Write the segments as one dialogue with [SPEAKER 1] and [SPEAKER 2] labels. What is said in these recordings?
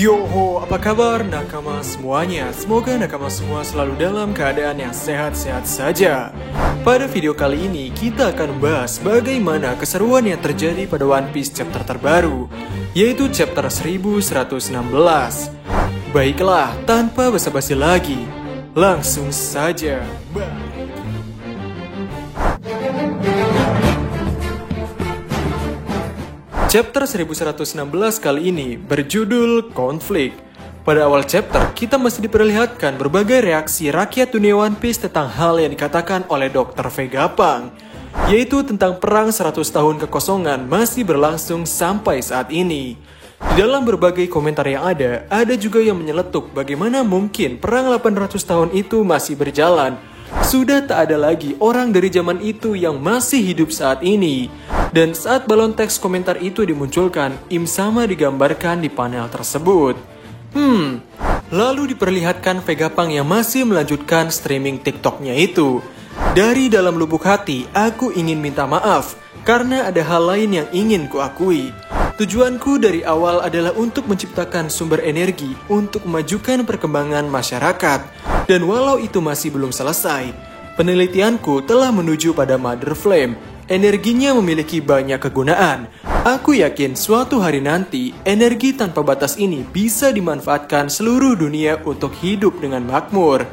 [SPEAKER 1] Yoho, apa kabar nakama semuanya? Semoga nakama semua selalu dalam keadaan yang sehat-sehat saja. Pada video kali ini, kita akan membahas bagaimana keseruan yang terjadi pada One Piece chapter terbaru, yaitu chapter 1116. Baiklah, tanpa basa-basi lagi, langsung saja. Chapter 1116 kali ini berjudul Konflik. Pada awal chapter, kita masih diperlihatkan berbagai reaksi rakyat dunia One Piece tentang hal yang dikatakan oleh Dr. Vegapunk, yaitu tentang perang 100 tahun kekosongan masih berlangsung sampai saat ini. Di dalam berbagai komentar yang ada juga yang menyeletuk bagaimana mungkin perang 800 tahun itu masih berjalan. Sudah tak ada lagi orang dari zaman itu yang masih hidup saat ini. Dan saat balon teks komentar itu dimunculkan, Im Sama digambarkan di panel tersebut. Lalu diperlihatkan Vegapunk yang masih melanjutkan streaming TikToknya itu. Dari dalam lubuk hati, aku ingin minta maaf, karena ada hal lain yang ingin kuakui. Tujuanku dari awal adalah untuk menciptakan sumber energi untuk memajukan perkembangan masyarakat. Dan walau itu masih belum selesai, penelitianku telah menuju pada Mother Flame. Energinya memiliki banyak kegunaan. Aku yakin suatu hari nanti, energi tanpa batas ini bisa dimanfaatkan seluruh dunia untuk hidup dengan makmur.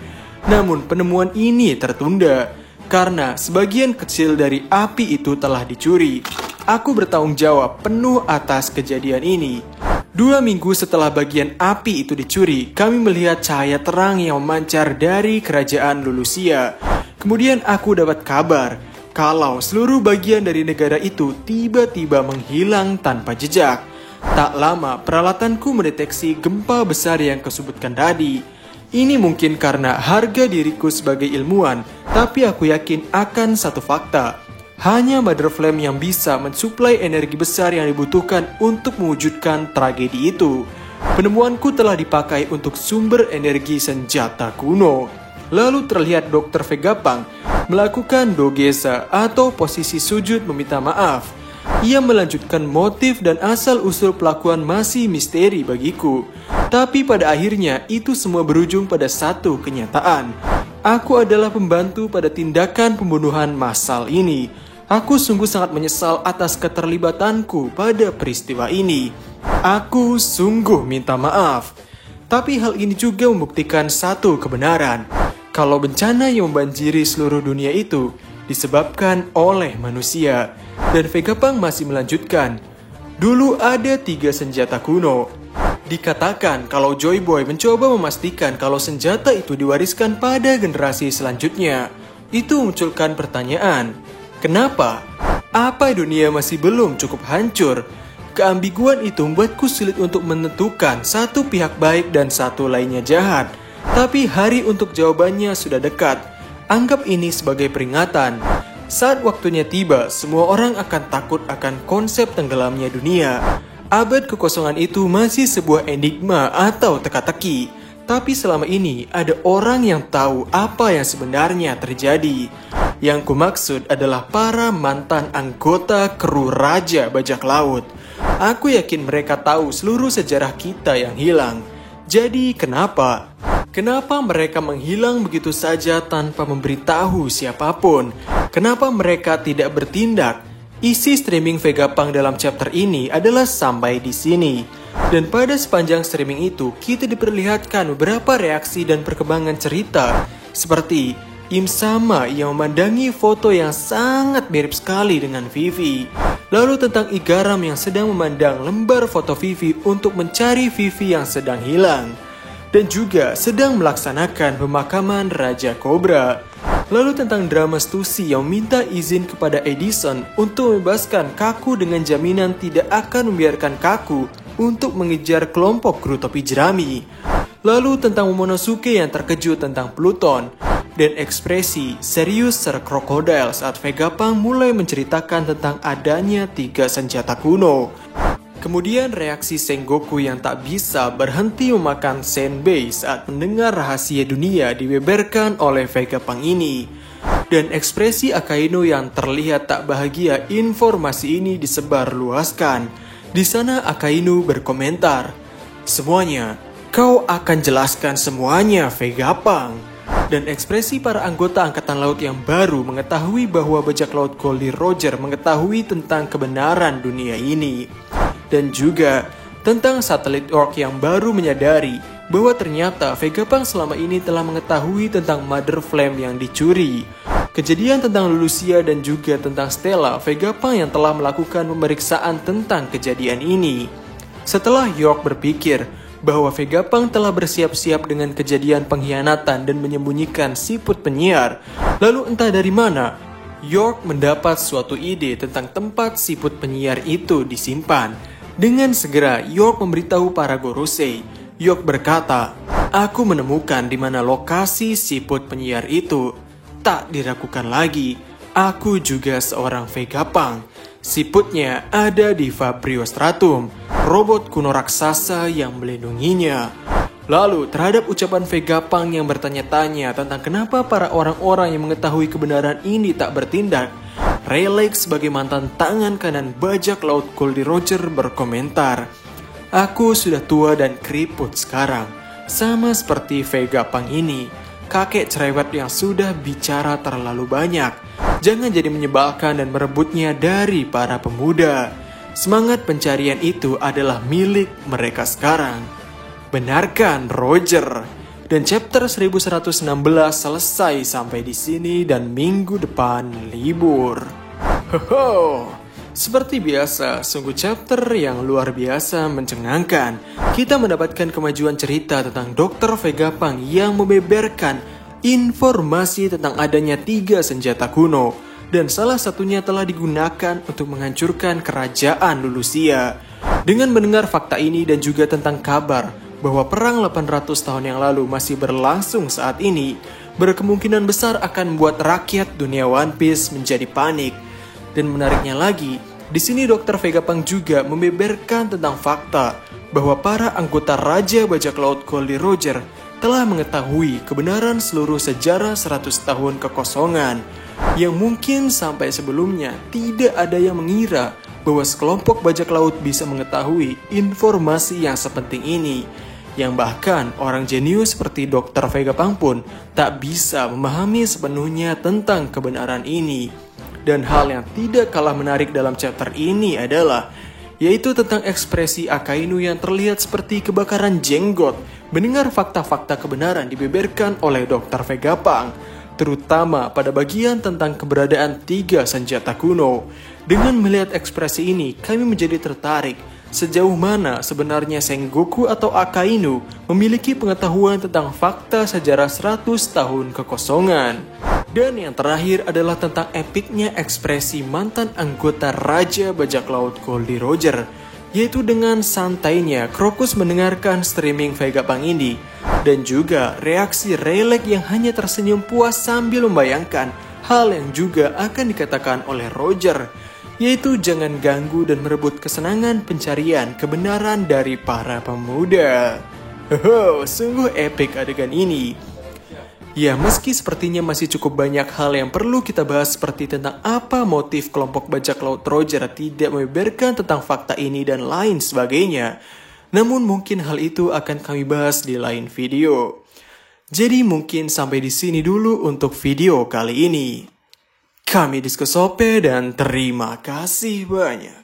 [SPEAKER 1] Namun penemuan ini tertunda, karena sebagian kecil dari api itu telah dicuri. Aku bertanggung jawab penuh atas kejadian ini. 2 minggu setelah bagian api itu dicuri, kami melihat cahaya terang yang memancar dari kerajaan Lulusia. Kemudian aku dapat kabar kalau seluruh bagian dari negara itu tiba-tiba menghilang tanpa jejak. Tak lama, peralatanku mendeteksi gempa besar yang kusebutkan tadi. Ini mungkin karena harga diriku sebagai ilmuwan, tapi aku yakin akan satu fakta. Hanya Mother Flame yang bisa mensuplai energi besar yang dibutuhkan untuk mewujudkan tragedi itu. Penemuanku telah dipakai untuk sumber energi senjata kuno. Lalu terlihat Dr. Vegapunk melakukan dogesa atau posisi sujud meminta maaf. Ia melanjutkan motif dan asal-usul pelakuan masih misteri bagiku. Tapi pada akhirnya itu semua berujung pada satu kenyataan. Aku adalah pembantu pada tindakan pembunuhan massal ini. Aku sungguh sangat menyesal atas keterlibatanku pada peristiwa ini. Aku sungguh minta maaf. Tapi hal ini juga membuktikan satu kebenaran. Kalau bencana yang membanjiri seluruh dunia itu disebabkan oleh manusia. Dan Vegapunk masih melanjutkan. Dulu ada 3 senjata kuno. Dikatakan kalau Joy Boy mencoba memastikan kalau senjata itu diwariskan pada generasi selanjutnya. Itu memunculkan pertanyaan. Kenapa? Apa dunia masih belum cukup hancur? Keambiguan itu membuatku sulit untuk menentukan satu pihak baik dan satu lainnya jahat. Tapi hari untuk jawabannya sudah dekat. Anggap ini sebagai peringatan. Saat waktunya tiba, semua orang akan takut akan konsep tenggelamnya dunia. Abad kekosongan itu masih sebuah enigma atau teka-teki. Tapi selama ini ada orang yang tahu apa yang sebenarnya terjadi. Yang kumaksud adalah para mantan anggota kru Raja Bajak Laut. Aku yakin mereka tahu seluruh sejarah kita yang hilang. Jadi kenapa? Kenapa mereka menghilang begitu saja tanpa memberitahu siapapun? Kenapa mereka tidak bertindak? Isi streaming Vegapunk dalam chapter ini adalah sampai di sini. Dan pada sepanjang streaming itu, kita diperlihatkan beberapa reaksi dan perkembangan cerita. Seperti Im Sama yang memandangi foto yang sangat mirip sekali dengan Vivi. Lalu tentang Igaram yang sedang memandang lembar foto Vivi untuk mencari Vivi yang sedang hilang. Dan juga sedang melaksanakan pemakaman Raja Cobra. Lalu tentang drama Stussy yang minta izin kepada Edison untuk membebaskan Kaku dengan jaminan tidak akan membiarkan Kaku untuk mengejar kelompok kru topi jerami. Lalu tentang Momonosuke yang terkejut tentang Pluton. Dan ekspresi serius Sir Crocodile saat Vegapunk mulai menceritakan tentang adanya 3 senjata kuno. Kemudian reaksi Sengoku yang tak bisa berhenti memakan Senbei saat mendengar rahasia dunia dibeberkan oleh Vegapunk ini. Dan ekspresi Akainu yang terlihat tak bahagia informasi ini disebar luaskan. Di sana Akainu berkomentar, Semuanya, kau akan jelaskan semuanya, Vegapunk. Dan ekspresi para anggota Angkatan Laut yang baru mengetahui bahwa bajak laut Goldie Roger mengetahui tentang kebenaran dunia ini. Dan juga tentang satelit York yang baru menyadari bahwa ternyata Vegapunk selama ini telah mengetahui tentang Mother Flame yang dicuri. Kejadian tentang Lulusia dan juga tentang Stella, Vegapunk yang telah melakukan pemeriksaan tentang kejadian ini. Setelah York berpikir bahwa Vegapunk telah bersiap-siap dengan kejadian pengkhianatan dan menyembunyikan siput penyiar, lalu entah dari mana, York mendapat suatu ide tentang tempat siput penyiar itu disimpan. Dengan segera, York memberitahu para Gorosei. York berkata, "Aku menemukan di mana lokasi siput penyiar itu." Tak diragukan lagi, aku juga seorang Vegapunk. Siputnya ada di Vabrio Stratum, robot kuno raksasa yang melindunginya. Lalu terhadap ucapan Vegapunk yang bertanya-tanya tentang kenapa para orang-orang yang mengetahui kebenaran ini tak bertindak, Rayleigh sebagai mantan tangan kanan bajak laut Goldie Roger berkomentar, "Aku sudah tua dan keriput sekarang, sama seperti Vegapunk ini. Kakek cerewet yang sudah bicara terlalu banyak. Jangan jadi menyebalkan dan merebutnya dari para pemuda. Semangat pencarian itu adalah milik mereka sekarang." Benarkan, Roger? Dan chapter 1116 selesai sampai di sini dan minggu depan libur. Hoho. Seperti biasa, sungguh chapter yang luar biasa mencengangkan. Kita mendapatkan kemajuan cerita tentang Dr. Vegapunk yang membeberkan informasi tentang adanya 3 senjata kuno. Dan salah satunya telah digunakan untuk menghancurkan kerajaan Lulusia. Dengan mendengar fakta ini dan juga tentang kabar bahwa perang 800 tahun yang lalu masih berlangsung saat ini, berkemungkinan besar akan membuat rakyat dunia One Piece menjadi panik. Dan menariknya lagi, di sini Dr. Vegapunk juga membeberkan tentang fakta bahwa para anggota Raja Bajak Laut Goldie Roger telah mengetahui kebenaran seluruh sejarah 100 tahun kekosongan, yang mungkin sampai sebelumnya tidak ada yang mengira bahwa sekelompok bajak laut bisa mengetahui informasi yang sepenting ini, yang bahkan orang jenius seperti Dr. Vegapunk pun tak bisa memahami sepenuhnya tentang kebenaran ini. Dan hal yang tidak kalah menarik dalam chapter ini adalah yaitu tentang ekspresi Akainu yang terlihat seperti kebakaran jenggot mendengar fakta-fakta kebenaran dibeberkan oleh Dr. Vegapunk, terutama pada bagian tentang keberadaan 3 senjata kuno. Dengan melihat ekspresi ini, kami menjadi tertarik sejauh mana sebenarnya Sengoku atau Akainu memiliki pengetahuan tentang fakta sejarah 100 tahun kekosongan. Dan yang terakhir adalah tentang epiknya ekspresi mantan anggota Raja Bajak Laut Goldie Roger, yaitu dengan santainya Crocus mendengarkan streaming Vegapunk ini, dan juga reaksi Rayleigh yang hanya tersenyum puas sambil membayangkan hal yang juga akan dikatakan oleh Roger, yaitu jangan ganggu dan merebut kesenangan pencarian kebenaran dari para pemuda. Sungguh epik adegan ini. Ya, meski sepertinya masih cukup banyak hal yang perlu kita bahas seperti tentang apa motif kelompok bajak laut Roger tidak membeberkan tentang fakta ini dan lain sebagainya, namun mungkin hal itu akan kami bahas di lain video. Jadi mungkin sampai di sini dulu untuk video kali ini. Kami Diskusope dan terima kasih banyak.